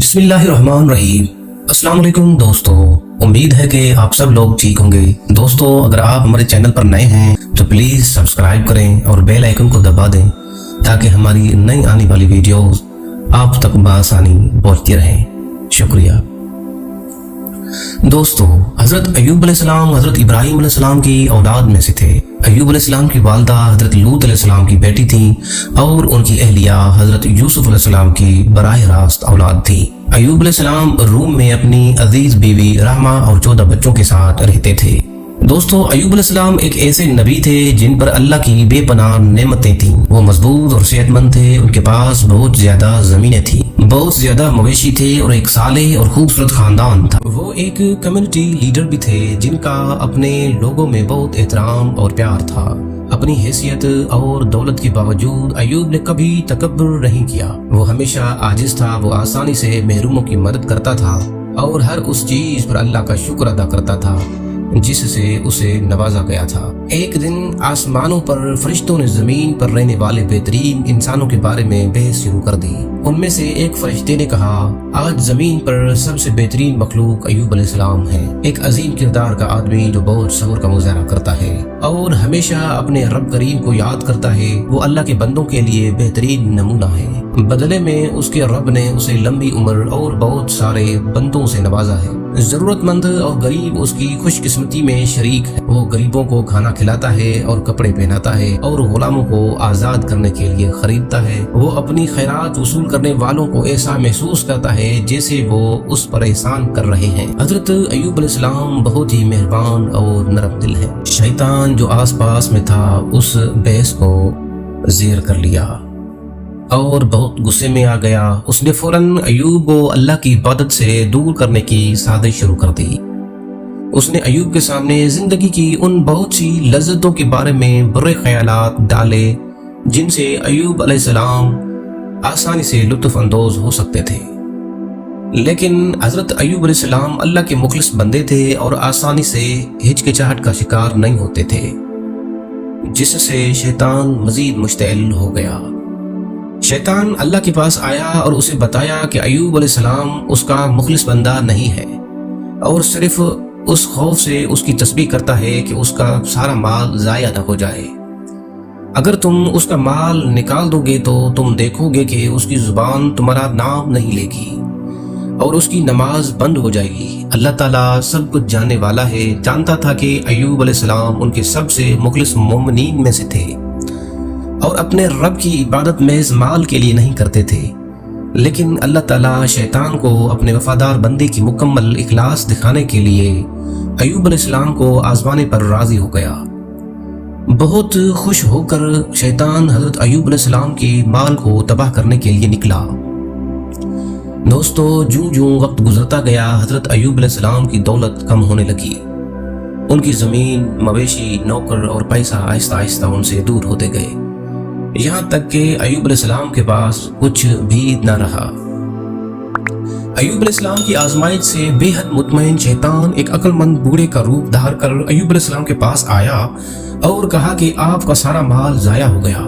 बिस्मिल्लाहिर्रहमानिर्रहीम। अस्सलाम वालेकुम दोस्तों, उम्मीद है कि आप सब लोग ठीक होंगे। दोस्तों, अगर आप हमारे चैनल पर नए हैं तो प्लीज सब्सक्राइब करें और बेल आइकन को दबा दें ताकि हमारी नई आने वाली वीडियोस आप तक बआसानी पहुंचती रहें। शुक्रिया। दोस्तों, हजरत अय्यूब अलैहिस्सलाम हजरत इब्राहिम अलैहिस्सलाम की औलाद में से थे। अय्यूब अलैहिस्सलाम की वालदा हजरत लूत अलैहिस्सलाम की बेटी थी और उनकी अहलिया हजरत यूसुफ अलैहिस्सलाम की बराह रास्त औलाद थी। अय्यूब अलैहिस्सलाम रूम में अपनी अजीज बीवी रहमा और 14 बच्चों के साथ रहते थे। दोस्तों, अय्यूब अलैहिस्सलाम एक ऐसे नबी थे जिन पर अल्लाह की बेपनाह नेमतें थीं। वो मजबूत और सेहतमंद थे। उनके पास बहुत ज्यादा जमीनें थी, बहुत ज्यादा मवेशी थे और एक सालेह और खूबसूरत खानदान था। वो एक कम्युनिटी लीडर भी थे जिनका अपने लोगों में बहुत एहतराम और प्यार था। अपनी हैसियत और दौलत के बावजूद अय्यूब ने कभी तकब्बुर नहीं किया। वो हमेशा आजिज था। वो आसानी से महरूमों की मदद करता था और हर उस चीज पर अल्लाह का शुक्र अदा करता था जिससे उसे नवाजा गया था। एक दिन आसमानों पर फरिश्तों ने जमीन पर रहने वाले बेहतरीन इंसानों के बारे में बहस शुरू कर दी। उनमें से एक फरिश्ते ने कहा, आज जमीन पर सबसे बेहतरीन मखलूक अय्यूब अलैहिस्सलाम है। एक अजीम किरदार का आदमी जो बहुत सब्र का मुजाहरा करता है और हमेशा अपने रब करीम को याद करता है। वो अल्लाह के बंदों के लिए बेहतरीन नमूना है। बदले में उसके रब ने उसे लंबी उम्र और बहुत सारे बंदों से नवाजा है। जरूरतमंद और गरीब उसकी खुशकिस्मती में शरीक है। वो गरीबों को खाना खिलाता है और कपड़े पहनाता है और गुलामों को आजाद करने के लिए खरीदता है। वो अपनी खैरात वसूल करने वालों को ऐसा महसूस करता है जैसे वो उस पर एहसान कर रहे हैं। हजरत अय्यूब अलैहिस्सलाम बहुत ही मेहरबान और नरम दिल है। शैतान जो आसपास में था उस बहस को ज़ेर कर लिया और बहुत गुस्से में आ गया। उसने फौरन अय्यूब को अल्लाह की इबादत से दूर करने की साजिश शुरू कर दी। उसने अय्यूब के सामने जिंदगी की उन बहुत सी लज्जतों के बारे में बुरे ख्यालात डाले जिनसे अय्यूब अलैहिस्सलाम आसानी से लुत्फ अंदोज हो सकते थे। लेकिन हजरत अय्यूब अलैहिस्सलाम अल्लाह के मुखलिस बंदे थे और आसानी से हिचकिचाहट का शिकार नहीं होते थे, जिससे शैतान मजीद मुश्तइल हो गया। शैतान अल्लाह के पास आया और उसे बताया कि अय्यूब अलैहिस्सलाम उसका मुखलिस बंदा नहीं है और सिर्फ उस खौफ से उसकी तस्बीह करता है कि उसका सारा माल जाया न हो जाए। अगर तुम उसका माल निकाल दोगे तो तुम देखोगे कि उसकी जुबान तुम्हारा नाम नहीं लेगी और उसकी नमाज बंद हो जाएगी। अल्लाह ताला सब कुछ जानने वाला है, जानता था कि अय्यूब अलैहिस्सलाम उनके सबसे मुखलिस मोमिनीन में से थे और अपने रब की इबादत महज माल के लिए नहीं करते थे। लेकिन अल्लाह ताला शैतान को अपने वफादार बंदे की मुकम्मल इखलास दिखाने के लिए अय्यूब अलैहिस्सलाम को आजमाने पर राजी हो गया। बहुत खुश होकर शैतान हजरत अय्यूब अलैहिस्सलाम के माल को तबाह करने के लिए निकला। दोस्तों, जूं जूं वक्त गुजरता गया हजरत अय्यूब अलैहिस्सलाम की दौलत कम होने लगी। उनकी जमीन, मवेशी, नौकर और पैसा आहिस्ता आहिस्ता उनसे दूर होते गए, यहाँ तक कि अय्यूब अलैहिस्सलाम के पास कुछ भी न रहा। अय्यूब अलैहिस्सलाम की आजमाइश से बेहद मुतमईन शैतान एक अक्लमंद बूढ़े का रूप धार कर अय्यूब अलैहिस्सलाम के पास आया और कहा कि आपका सारा माल जाया हो गया।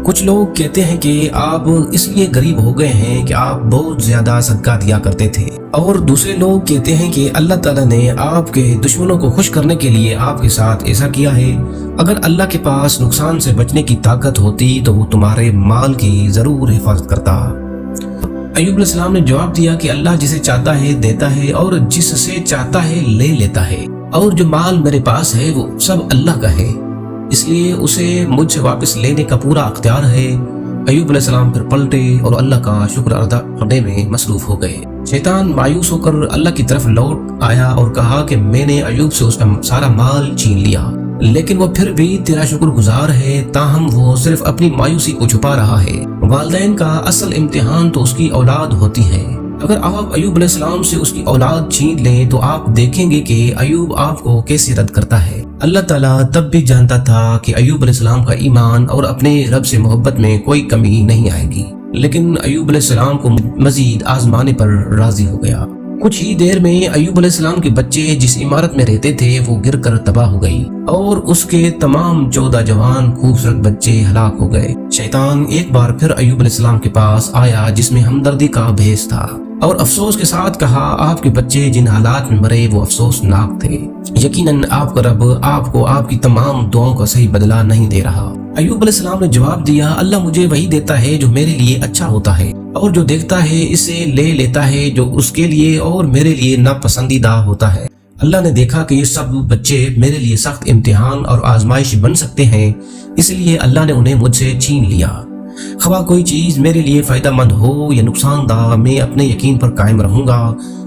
कुछ लोग कहते हैं कि आप इसलिए गरीब हो गए हैं कि आप बहुत ज्यादा सदका दिया करते थे, और दूसरे लोग कहते हैं कि अल्लाह ताला ने आपके दुश्मनों को खुश करने के लिए आपके साथ ऐसा किया है। अगर अल्लाह के पास नुकसान से बचने की ताकत होती तो वो तुम्हारे माल की जरूर हिफाजत करता। अय्यूब अलैहिस्सलाम ने जवाब दिया कि अल्लाह जिसे चाहता है देता है और जिससे चाहता है ले लेता है, और जो माल मेरे पास है वो सब अल्लाह का है, इसलिए उसे मुझसे वापस लेने का पूरा अख्तियार है। अय्यूब अलैहिस्सलाम फिर पलटे और अल्लाह का शुक्र अदा करने में मसरूफ हो गए। शैतान मायूस होकर अल्लाह की तरफ लौट आया और कहा कि मैंने अय्यूब से उसका सारा माल छीन लिया, लेकिन वो फिर भी तेरा शुक्रगुजार है, ताहम वो सिर्फ अपनी मायूसी को छुपा रहा है। वालिदैन का असल इम्तिहान तो उसकी औलाद होती है। अगर आप अय्यूब अलैहिस्सलाम से उसकी औलाद छीन लें तो आप देखेंगे कि अय्यूब आपको कैसे रद्द करता है। अल्लाह ताला तब भी जानता था कि अय्यूब अलैहिस्सलाम का ईमान और अपने रब से मोहब्बत में कोई कमी नहीं आएगी, लेकिन अय्यूब अलैहिस्सलाम को मजीद आजमाने पर राजी हो गया। कुछ ही देर में अय्यूब अलैहिस्सलाम के बच्चे जिस इमारत में रहते थे वो गिर कर तबाह हो गई और उसके तमाम 14 जवान खूबसूरत बच्चे हलाक हो गए। शैतान एक बार फिर अय्यूब अलैहिस्सलाम के पास आया जिसमें हमदर्दी का भेस था और अफसोस के साथ कहा, आपके बच्चे जिन हालात में मरे वो अफसोसनाक थे। यकीनन आपका रब आपको आपकी तमाम दुआओं का सही बदला नहीं दे रहा। अय्यूब अलैहिस्सलाम ने जवाब दिया, अल्लाह मुझे वही देता है जो मेरे लिए अच्छा होता है और जो देखता है इसे ले लेता है जो उसके लिए और मेरे लिए नापसंदीदा होता है। अल्लाह ने देखा कि ये सब बच्चे मेरे लिए सख्त इम्तिहान और आजमाइश बन सकते हैं, इसलिए अल्लाह ने उन्हें मुझसे छीन लिया। खवा कोई चीज मेरे लिए फायदेमंद हो या नुकसानदा, मैं अपने यकीन पर कायम रहूंगा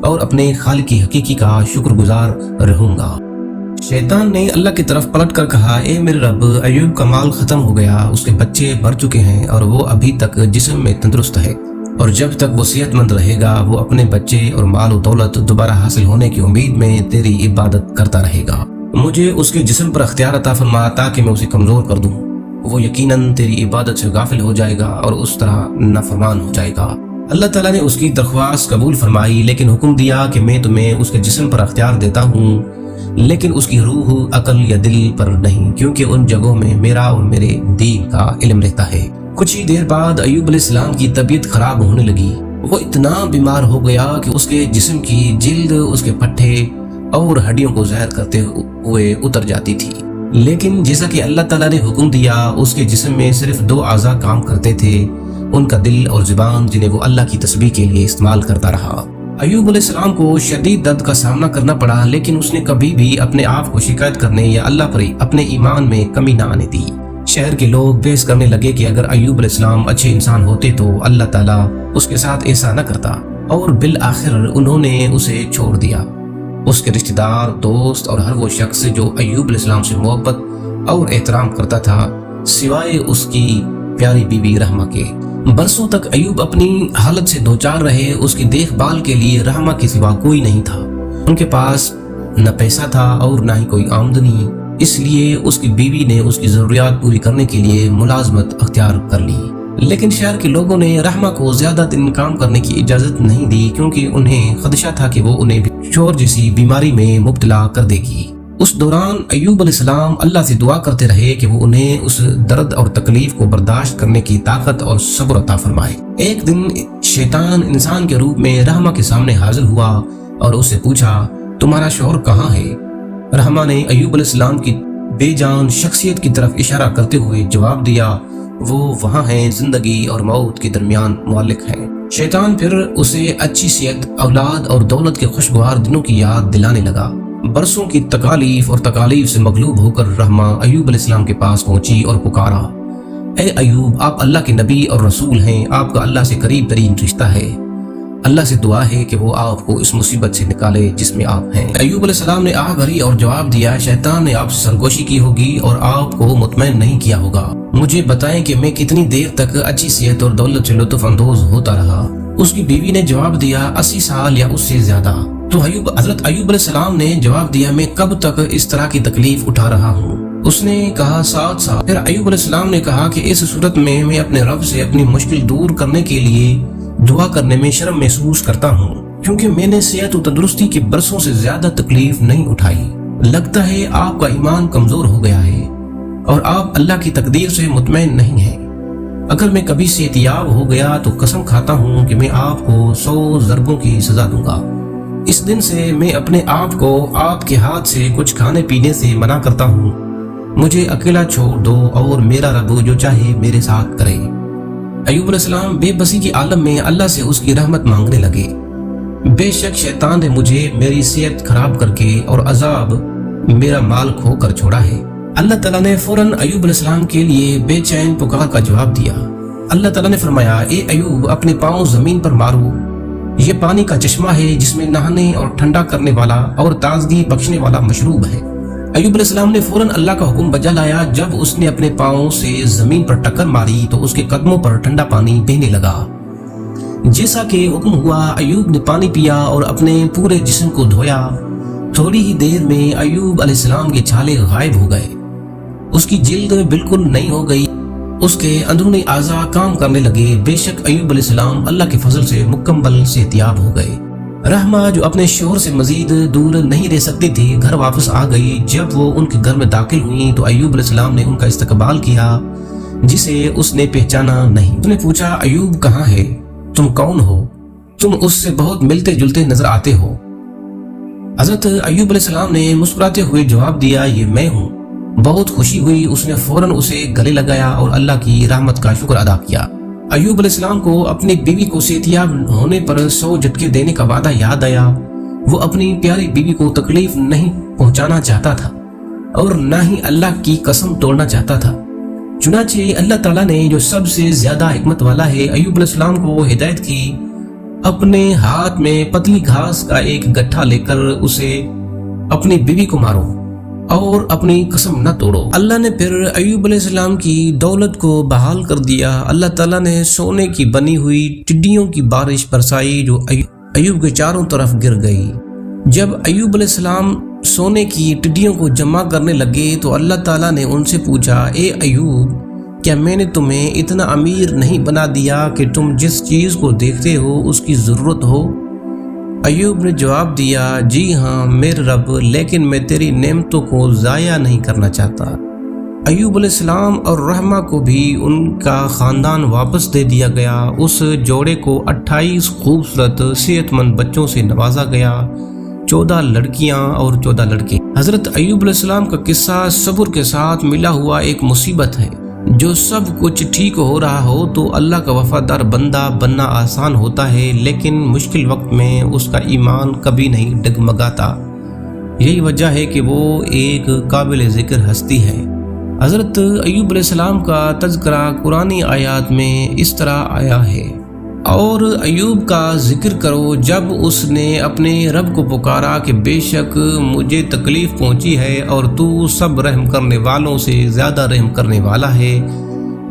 और अपने खालिक की हकीकी का शुक्रगुजार रहूंगा। शैतान ने अल्लाह की तरफ पलट कर कहा, ए मेरे रब, अय्यूब का माल खत्म हो गया, उसके बच्चे मर चुके हैं और वो अभी तक जिस्म में तंदुरुस्त है और जब तक वो सेहतमंद रहेगा वो अपने बच्चे और माल और दौलत दोबारा हासिल होने की उम्मीद में तेरी इबादत करता रहेगा। मुझे उसके जिस्म पर अख्तियार अता फरमा ताकि मैं उसे कमजोर कर दूं। वो यकीनन तेरी इबादत से गाफिल हो जाएगा और उस तरह नाफरमान हो जाएगा। अल्लाह ताला ने उसकी दरख्वास्त कबूल फरमाई, लेकिन हुक्म दिया कि मैं तुम्हें उसके जिस्म पर अख्तियार देता हूँ लेकिन उसकी रूह, अकल या दिल पर नहीं, क्योंकि उन जगहों में मेरा और मेरे दीन का इल्म रहता है। कुछ ही देर बाद अय्यूब अलैहिस्सलाम की तबीयत खराब होने लगी। वो इतना बीमार हो गया कि उसके जिस्म की जिल्द, उसके पट्टे और हड्डियों को ज़हर करते हुए उतर जाती थी। लेकिन जैसा कि अल्लाह ताला ने हुक्म दिया, उसके जिस्म में सिर्फ 2 आज़ा काम करते थे, उनका दिल और जुबान, जिन्हें वो अल्लाह की तस्बीह के लिए इस्तेमाल करता रहा। अय्यूब अलैहिस्सलाम को शदीद दर्द का सामना करना पड़ा, लेकिन उसने कभी भी अपने आप को शिकायत करने या अल्लाह पर अपने ईमान में कमी न आने दी। शहर के लोग बहस करने लगे कि अगर अय्यूब अलैहिस्सलाम अच्छे इंसान होते तो अल्लाह ताला उसके साथ ऐसा न करता, और बिल आखिर उन्होंने उसे छोड़ दिया। उसके रिश्तेदार, दोस्त और हर वो शख्स जो अय्यूब अलैहिस्सलाम से मोहब्बत और एहतराम करता था, सिवाय उसकी प्यारी बीबी रहमा के। बरसों तक अय्यूब अपनी हालत से दो चार रहे। उसकी देखभाल के लिए रहमा के सिवा कोई नहीं था। उनके पास न पैसा था और न ही कोई आमदनी, इसलिए उसकी बीवी ने उसकी जरूरियात पूरी करने के लिए मुलाजमत अख्तियार कर ली। लेकिन शहर के लोगों ने रहमा को ज्यादा दिन काम करने की इजाजत नहीं दी, क्योंकि उन्हें खदशा था कि वो उन्हें भी शोर जैसी बीमारी में मुब्तला कर देगी। उस दौरान अय्यूब अलैहिस्सलाम अल्लाह से दुआ करते रहे कि वो उन्हें उस दर्द और तकलीफ को बर्दाश्त करने की ताकत और सब्र अता फरमाए। एक दिन शैतान इंसान के रूप में रहमा के सामने हाजिर हुआ और उससे पूछा, तुम्हारा शौहर कहाँ है? रहमा ने अय्यूब अलैहिस्सलाम की बेजान शख्सियत की तरफ इशारा करते हुए जवाब दिया, वो वहाँ है, जिंदगी और मौत के दरमियान मुअल्लिक है। शैतान फिर उसे अच्छी सेहत, औलाद और दौलत के खुशगवार दिनों की याद दिलाने लगा। बरसों की तकालीफ और तकालीफ से मगलूब होकर रहमा अय्यूब अलैहिस्सलाम के पास पहुंची और पुकारा, ए अय्यूब, आप अल्लाह के नबी और रसूल हैं, आपका अल्लाह से करीब तरीन रिश्ता है। अल्लाह से दुआ है कि वो आपको इस मुसीबत से निकाले जिसमें आप हैं। अय्यूब अलैहिस्सलाम ने आह भरी और जवाब दिया, शैतान ने आपसे सरगोशी की होगी और आपको मुतमईन नहीं किया होगा। मुझे बताएं कि मैं कितनी देर तक अच्छी सेहत और दौलत से लुत्फ अंदोज होता रहा। उसकी बीवी ने जवाब दिया, 80 साल या उससे ज्यादा। तो हजरत अय्यूब अलैहिस्सलाम ने जवाब दिया, मैं कब तक इस तरह की तकलीफ उठा रहा हूँ? उसने कहा, 7 साल। फिर अय्यूब अलैहिस्सलाम ने कहा कि इस सूरत में मैं अपने रब से अपनी मुश्किल दूर करने के लिए दुआ करने में शर्म महसूस करता हूँ, क्योंकि मैंने सेहत और तंदुरुस्ती के बरसों से ज्यादा तकलीफ नहीं उठाई। लगता है आपका ईमान कमजोर हो गया है और आप अल्लाह की तकदीर से मुतमईन नहीं हैं। अगर मैं कभी सेहतियाब हो गया तो कसम खाता हूँ कि मैं आपको 100 ज़रबों की सजा दूंगा। इस दिन से मैं अपने आप को आपके हाथ से कुछ खाने पीने से मना करता हूँ। मुझे अकेला छोड़ दो और मेरा रब जो चाहे मेरे साथ करे। अय्यूब अलैहिस्सलाम बेबसी की आलम में अल्लाह से उसकी रहमत मांगने लगे। बेशक शैतान ने मुझे मेरी सेहत खराब करके और अजाब मेरा माल खो कर छोड़ा है। अल्लाह ताला ने फौरन अय्यूब अलैहिस्सलाम के लिए बेचैन पुकार का जवाब दिया। अल्लाह ताला ने फरमाया, ए अय्यूब, अपने पांव जमीन पर मारो। ये पानी का चश्मा है जिसमें नहाने और ठंडा करने वाला और ताजगी बख्शने वाला मशरूब है। अय्यूब अलैहिस्सलाम ने फौरन अल्लाह का हुक्म बजा लाया। जब उसने अपने पांव से जमीन पर टक्कर मारी तो उसके कदमों पर ठंडा पानी बहने लगा। जैसा कि हुक्म हुआ, अय्यूब ने पानी पिया और अपने पूरे जिस्म को धोया। थोड़ी ही देर में अय्यूब अलैहिस्सलाम के छाले गायब हो गए। उसकी जिल्द बिल्कुल नई हो गई। उसके अंदरूनी आज़ा काम करने लगे। बेशक अय्यूब अलैहिस्सलाम अल्लाह के फजल से मुकम्मल सेहतियाब हो गए। رحمہ جو اپنے شوہر سے مزید دور نہیں رہ سکتی تھی گھر واپس آ گئی۔ جب وہ ان کے گھر میں داخل ہوئی تو ایوب علیہ السلام نے ان کا استقبال کیا جسے اس نے پہچانا نہیں۔ اس نے پوچھا ایوب کہاں ہے؟ تم کون ہو؟ تم اس سے بہت ملتے جلتے نظر آتے ہو۔ حضرت ایوب علیہ السلام نے مسکراتے ہوئے جواب دیا یہ میں ہوں۔ بہت خوشی ہوئی، اس نے فوراً اسے گلے لگایا اور اللہ کی رحمت کا شکر ادا کیا۔ ایوب علیہ السلام کو اپنی بیوی کو صحتیاب ہونے پر 100 جھٹکے دینے کا وعدہ یاد آیا۔ وہ اپنی پیاری بیوی کو تکلیف نہیں پہنچانا چاہتا تھا اور نہ ہی اللہ کی قسم توڑنا چاہتا تھا۔ چنانچہ اللہ تعالیٰ نے جو سب سے زیادہ حکمت والا ہے ایوب علیہ السلام کو ہدایت کی، اپنے ہاتھ میں پتلی گھاس کا ایک گٹھا لے کر اسے اپنی بیوی کو مارو اور اپنی قسم نہ توڑو۔ اللہ نے پھر ایوب علیہ السلام کی دولت کو بحال کر دیا۔ اللہ تعالیٰ نے سونے کی بنی ہوئی ٹڈیوں کی بارش برسائی جو ایوب کے چاروں طرف گر گئی۔ جب ایوب علیہ السلام سونے کی ٹڈیوں کو جمع کرنے لگے تو اللہ تعالیٰ نے ان سے پوچھا اے ایوب، کیا میں نے تمہیں اتنا امیر نہیں بنا دیا کہ تم جس چیز کو دیکھتے ہو اس کی ضرورت ہو؟ ایوب نے جواب دیا جی ہاں میرے رب، لیکن میں تیری نعمتوں کو ضائع نہیں کرنا چاہتا۔ ایوب علیہ السلام اور رحمہ کو بھی ان کا خاندان واپس دے دیا گیا۔ اس جوڑے کو 28 خوبصورت صحت مند بچوں سے نوازا گیا، 14 لڑکیاں اور 14 لڑکے۔ حضرت ایوب علیہ السلام کا قصہ صبر کے ساتھ ملا ہوا ایک مصیبت ہے۔ جو سب کچھ ٹھیک ہو رہا ہو تو اللہ کا وفادار بندہ بننا آسان ہوتا ہے، لیکن مشکل وقت میں اس کا ایمان کبھی نہیں ڈگمگاتا۔ یہی وجہ ہے کہ وہ ایک قابل ذکر ہستی ہے۔ حضرت ایوب علیہ السلام کا تذکرہ قرآنی آیات میں اس طرح آیا ہے اور ایوب کا ذکر کرو جب اس نے اپنے رب کو پکارا کہ بے شک مجھے تکلیف پہنچی ہے اور تو سب رحم کرنے والوں سے زیادہ رحم کرنے والا ہے۔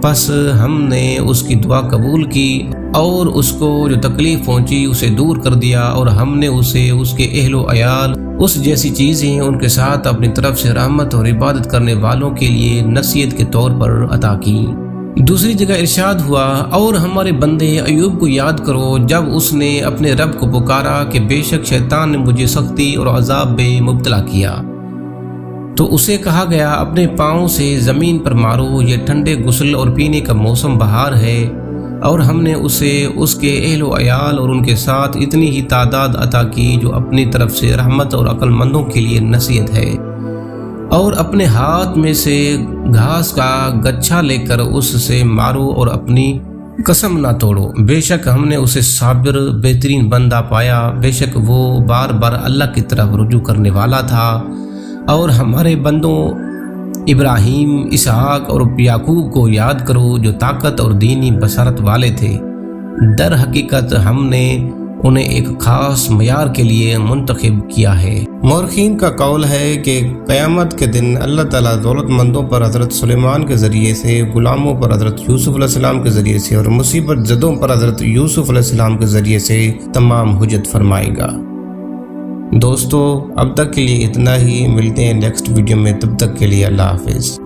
پس ہم نے اس کی دعا قبول کی اور اس کو جو تکلیف پہنچی اسے دور کر دیا، اور ہم نے اسے اس کے اہل و عیال اس جیسی چیزیں ان کے ساتھ اپنی طرف سے رحمت اور عبادت کرنے والوں کے لیے نصیحت کے طور پر عطا کی۔ دوسری جگہ ارشاد ہوا اور ہمارے بندے ایوب کو یاد کرو جب اس نے اپنے رب کو پکارا کہ بے شک شیطان نے مجھے سختی اور عذاب میں مبتلا کیا، تو اسے کہا گیا اپنے پاؤں سے زمین پر مارو، یہ ٹھنڈے غسل اور پینے کا موسم بہار ہے، اور ہم نے اسے اس کے اہل و عیال اور ان کے ساتھ اتنی ہی تعداد عطا کی جو اپنی طرف سے رحمت اور عقل مندوں کے لیے نصیحت ہے، اور اپنے ہاتھ میں سے گھاس کا گچھا لے کر اس سے مارو اور اپنی قسم نہ توڑو۔ بے شک ہم نے اسے صابر بہترین بندہ پایا، بے شک وہ بار بار اللہ کی طرف رجوع کرنے والا تھا۔ اور ہمارے بندوں ابراہیم، اسحاق اور یعقوب کو یاد کرو جو طاقت اور دینی بصارت والے تھے۔ در حقیقت ہم نے انہیں ایک خاص معیار کے لیے منتخب کیا ہے۔ مورخین کا قول ہے کہ قیامت کے دن اللہ تعالیٰ دولت مندوں پر حضرت سلیمان کے ذریعے سے، غلاموں پر حضرت یوسف علیہ السلام کے ذریعے سے اور مصیبت زدوں پر حضرت یوسف علیہ السلام کے ذریعے سے تمام حجت فرمائے گا۔ دوستو اب تک کے لیے اتنا ہی، ملتے ہیں نیکسٹ ویڈیو میں، تب تک کے لیے اللہ حافظ۔